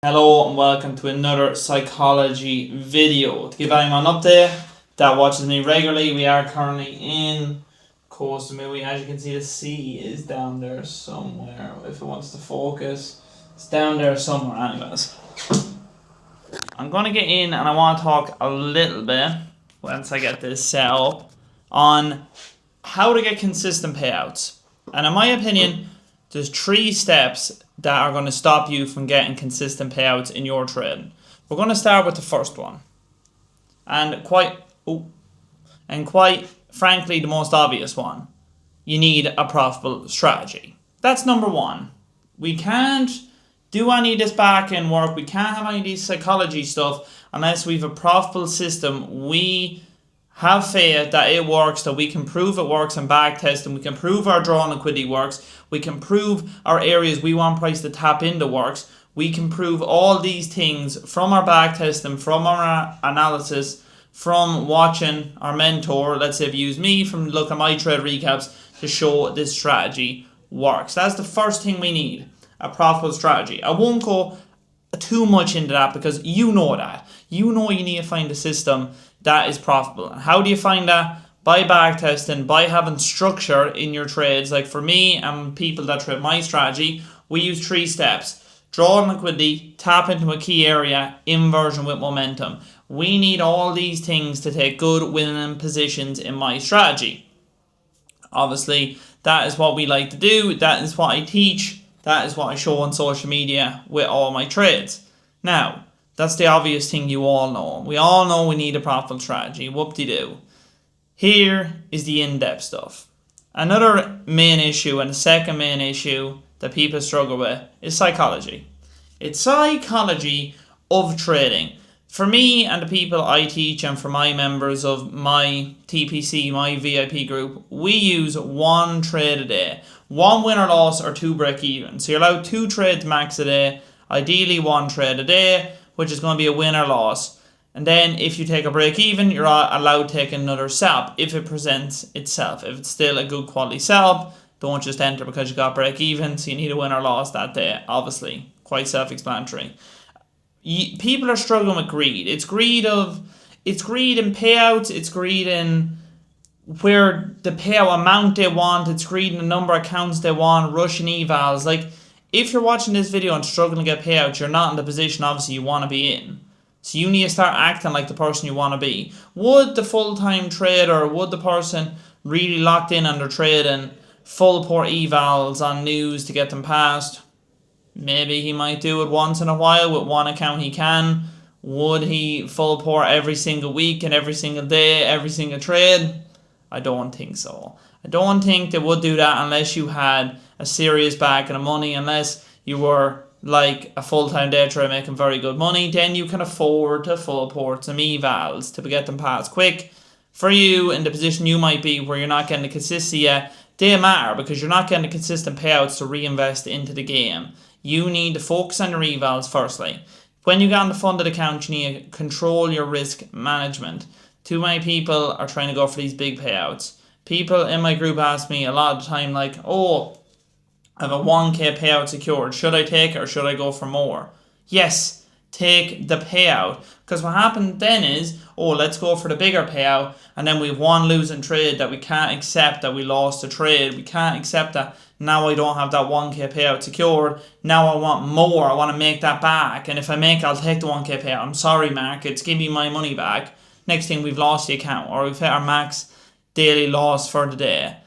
Hello and welcome to another psychology video. To give anyone an update that watches me regularly, we are currently in Costa Movie. As you can see, the sea is down there somewhere. If it wants to focus, it's down there somewhere. Anyways, I'm going to get in and I want to talk a little bit, once I get this set up, on how to get consistent payouts. And in my opinion, there's 3 steps that are going to stop you from getting consistent payouts in your trade. We're going to start with the first one. And quite frankly, the most obvious one. You need a profitable strategy. That's number 1. We can't do any of this back end work. We can't have any of these psychology stuff unless we have a profitable system. We have faith that it works, that we can prove it works and back test, and we can prove our draw and liquidity works. We can prove our areas we want price to tap into works. We can prove all these things from our back testing, from our analysis, from watching our mentor, let's say if you use me, from looking at my trade recaps to show this strategy works. That's the first thing we need, a profitable strategy. I won't go too much into that because you know that. You know you need to find a system that is profitable. And how do you find that? By back testing, by having structure in your trades. Like for me and people that trade my strategy, we use 3 steps. Draw on liquidity, tap into a key area, inversion with momentum. We need all these things to take good winning positions in my strategy. Obviously, that is what we like to do. That is what I teach. That is what I show on social media with all my trades. Now, that's the obvious thing you all know. We all know we need a profitable strategy. Whoop-de-doo. Here is the in-depth stuff. Another main issue and the second main issue that people struggle with is psychology. It's psychology of trading. For me and the people I teach and for my members of my TPC, my VIP group, we use 1 trade a day. 1 win or loss or 2 break even. So you're allowed 2 trades max a day. Ideally 1 trade a day, which is going to be a win or loss. And then if you take a break even, you're allowed to take another setup if it presents itself. If it's still a good quality setup, don't just enter because you got break even, so you need a win or loss that day. Obviously, quite self-explanatory. People are struggling with greed. It's greed in payouts. It's greed in where the payout amount they want. It's greed in the number of accounts they want. Rushing evals. Like, if you're watching this video and struggling to get payouts, you're not in the position obviously you want to be in. So you need to start acting like the person you want to be. Would the full-time trader, would the person really locked in on their trading full port evals on news to get them past? Maybe he might do it once in a while with 1 account he can. Would he full port every single week and every single day, every single trade? I don't think so. I don't think they would do that unless you had a serious backing of money, unless you were like a full-time day trader making very good money. Then you can afford to full port some evals to get them past quick. For you, in the position you might be where you're not getting the consistency yet, they matter because you're not getting the consistent payouts to reinvest into the game. You need to focus on your evals firstly. When you get on the funded account, you need to control your risk management. Too many people are trying to go for these big payouts. People in my group ask me a lot of the time like, oh, I have a 1k payout secured. Should I take it or should I go for more? Yes, take the payout. Because what happened then is, oh, let's go for the bigger payout. And then we have 1 losing trade that we can't accept that we lost a trade. We can't accept that now I don't have that 1k payout secured. Now I want more. I want to make that back. And if I make it, I'll take the 1k payout. I'm sorry, markets. Give me my money back. Next thing, we've lost the account. Or we've hit our max daily loss for the day.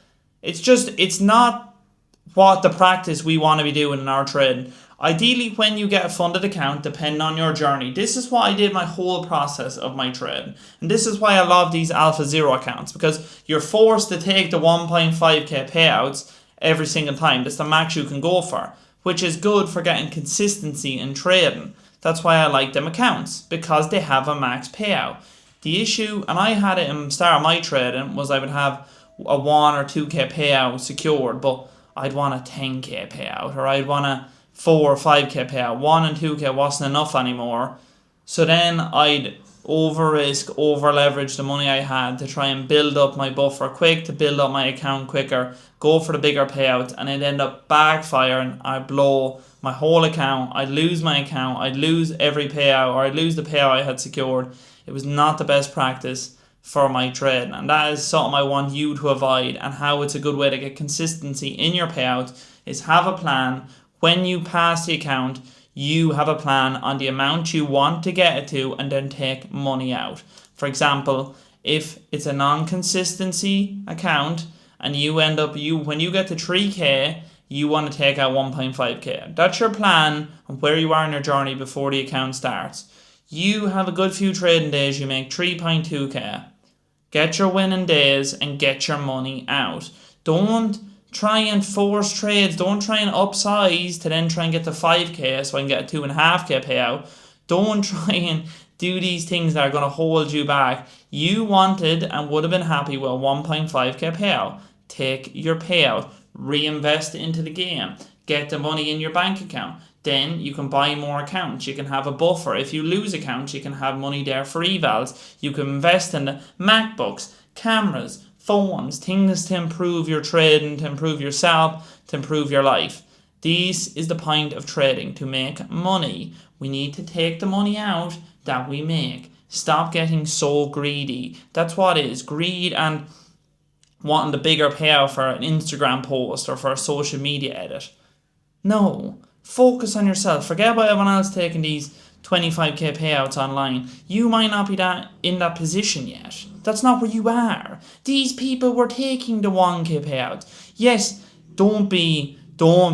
It's not what the practice we want to be doing in our trading. Ideally, when you get a funded account, depending on your journey, this is what I did my whole process of my trade. And this is why I love these Alpha Zero accounts, because you're forced to take the 1.5k payouts every single time. That's the max you can go for, which is good for getting consistency in trading. That's why I like them accounts, because they have a max payout. The issue, and I had it in the start of my trading, was I would have a 1 or 2k payout secured, but I'd want a 10k payout, or I'd want a 4 or 5k payout. 1 and 2k wasn't enough anymore. So then I'd over risk, over leverage the money I had to try and build up my buffer quick, to build up my account quicker, go for the bigger payout, and it'd end up backfiring. I'd blow my whole account, I'd lose my account, I'd lose every payout, or I'd lose the payout I had secured. It was not the best practice for my trade, and that is something I want you to avoid. And how it's a good way to get consistency in your payout is have a plan. When you pass the account, you have a plan on the amount you want to get it to, and then take money out. For example, if it's a non-consistency account and you end up, when you get to 3k, you want to take out 1.5k. That's your plan on where you are in your journey before the account starts. You have a good few trading days, you make 3.2k. Get your winning days and get your money out. Don't try and force trades. Don't try and upsize to then try and get to 5k so I can get a 2.5k payout. Don't try and do these things that are going to hold you back. You wanted and would have been happy with a 1.5k payout. Take your payout, reinvest it into the game, get the money in your bank account. Then you can buy more accounts. You can have a buffer. If you lose accounts, you can have money there for evals. You can invest in the MacBooks, cameras, phones, things to improve your trading, to improve yourself, to improve your life. This is the point of trading, to make money. We need to take the money out that we make. Stop getting so greedy. That's what it is. Greed and wanting the bigger payout for an Instagram post or for a social media edit. No. Focus on yourself. Forget about everyone else taking these 25k payouts online. You might not be in that position yet. That's not where you are. These people were taking the 1k payout. Yes, don't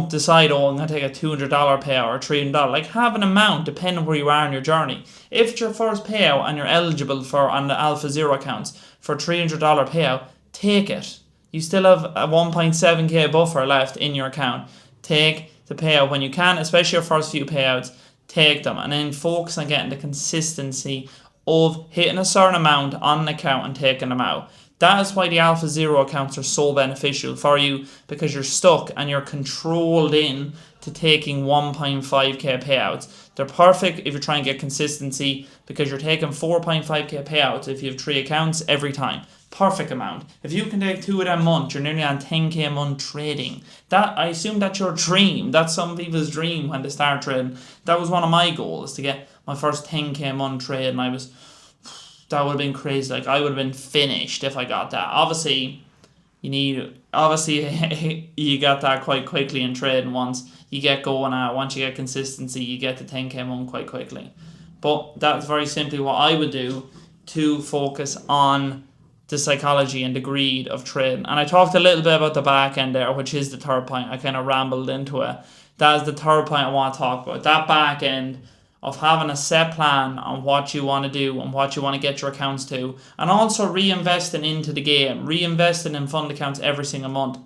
decide, oh, I'm going to take a $200 payout or $300. Like, have an amount depending on where you are in your journey. If it's your first payout and you're eligible for, on the Alpha Zero accounts, for $300 payout, take it. You still have a 1.7k buffer left in your account. Take the payout when you can, especially your first few payouts. Take them and then focus on getting the consistency of hitting a certain amount on an account and taking them out. That is why the Alpha Zero accounts are so beneficial for you, because you're stuck and you're controlled in to taking 1.5k payouts. They're perfect if you're trying to get consistency, because you're taking 4.5k payouts if you have 3 accounts every time. Perfect amount. If you can take 2 of them a month, you're nearly on 10k a month trading. That, I assume that's your dream. That's some people's dream when they start trading. That was one of my goals, to get my first 10k a month trade, and that would have been crazy. Like, I would have been finished if I got that. Obviously you got that quite quickly in trading. Once you get going out, once you get consistency, you get to 10k a month quite quickly. But that's very simply what I would do to focus on the psychology and the greed of trading. And I talked a little bit about the back end there, which is the third point. I kind of rambled into it. That is the third point I want to talk about. That back end of having a set plan on what you want to do and what you want to get your accounts to, and also reinvesting into the game, reinvesting in fund accounts every single month.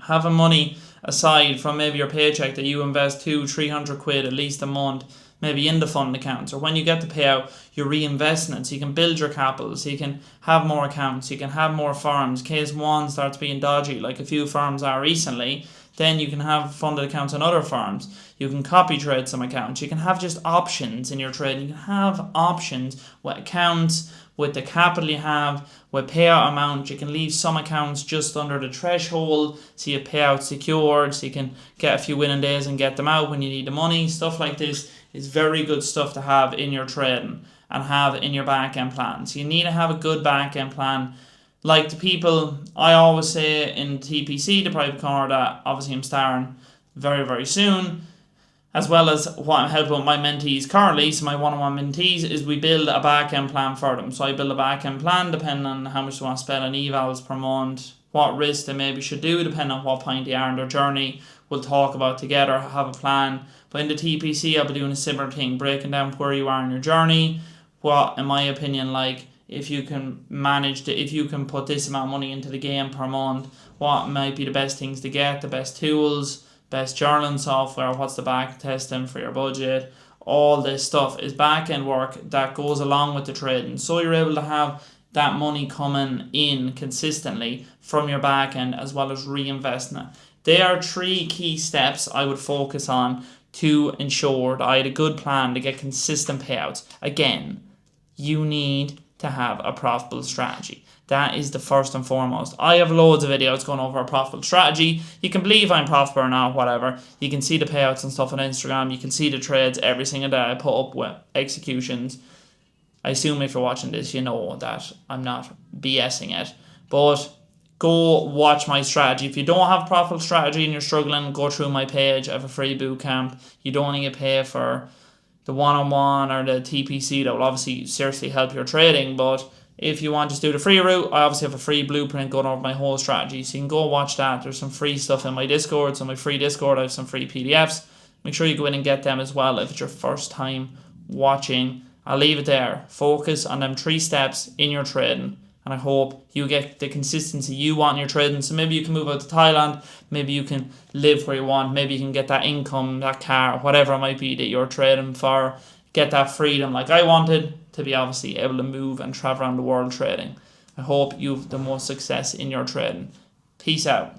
Having money aside from maybe your paycheck that you invest 200-300 quid at least a month, maybe in the fund accounts, or when you get the payout, you're reinvesting it so you can build your capital, so you can have more accounts, you can have more firms. Case one starts being dodgy, like a few firms are recently, then you can have funded accounts on other firms. You can copy trade some accounts. You can have just options in your trade. You can have options with accounts, with the capital you have, with payout amount. You can leave some accounts just under the threshold so you pay out secured, so you can get a few winning days and get them out when you need the money. Stuff like this is very good stuff to have in your trading and have in your back end plan. So you need to have a good back end plan. Like the people, I always say in TPC, the private corner, that obviously I'm starting very, very soon, as well as what I'm helping my mentees currently. So my one-on-one mentees is we build a back-end plan for them. So I build a back-end plan depending on how much they want to spend on evals per month, what risks they maybe should do, depending on what point they are in their journey. We'll talk about together, have a plan. But in the TPC, I'll be doing a similar thing, breaking down where you are in your journey, what, in my opinion, like, if you can if you can put this amount of money into the game per month, what might be the best things to get, the best tools, best journaling software, what's the back testing for your budget. All this stuff is back end work that goes along with the trading. So you're able to have that money coming in consistently from your back end, as well as reinvesting it. They are 3 key steps I would focus on to ensure that I had a good plan to get consistent payouts. Again, you need to have a profitable strategy. That is the first and foremost. I have loads of videos going over a profitable strategy. You can believe I'm profitable or not, whatever. You can see the payouts and stuff on Instagram. You can see the trades every single day I put up with executions. I assume if you're watching this, you know that I'm not BSing it. But go watch my strategy. If you don't have a profitable strategy and you're struggling, go through my page. I have a free boot camp. You don't need to pay for the one-on-one or the TPC. That will obviously seriously help your trading, but if you want to just do the free route, I obviously have a free blueprint going over my whole strategy, so you can go watch that. There's some free stuff in my Discord. So my free Discord, I have some free PDFs. Make sure you go in and get them as well if it's your first time watching. I'll leave it there. Focus on them 3 steps in your trading, and I hope you get the consistency you want in your trading. So maybe you can move out to Thailand, maybe you can live where you want, maybe you can get that income, that car, whatever it might be that you're trading for, get that freedom like I wanted, to be obviously able to move and travel around the world trading. I hope you have the most success in your trading. Peace out.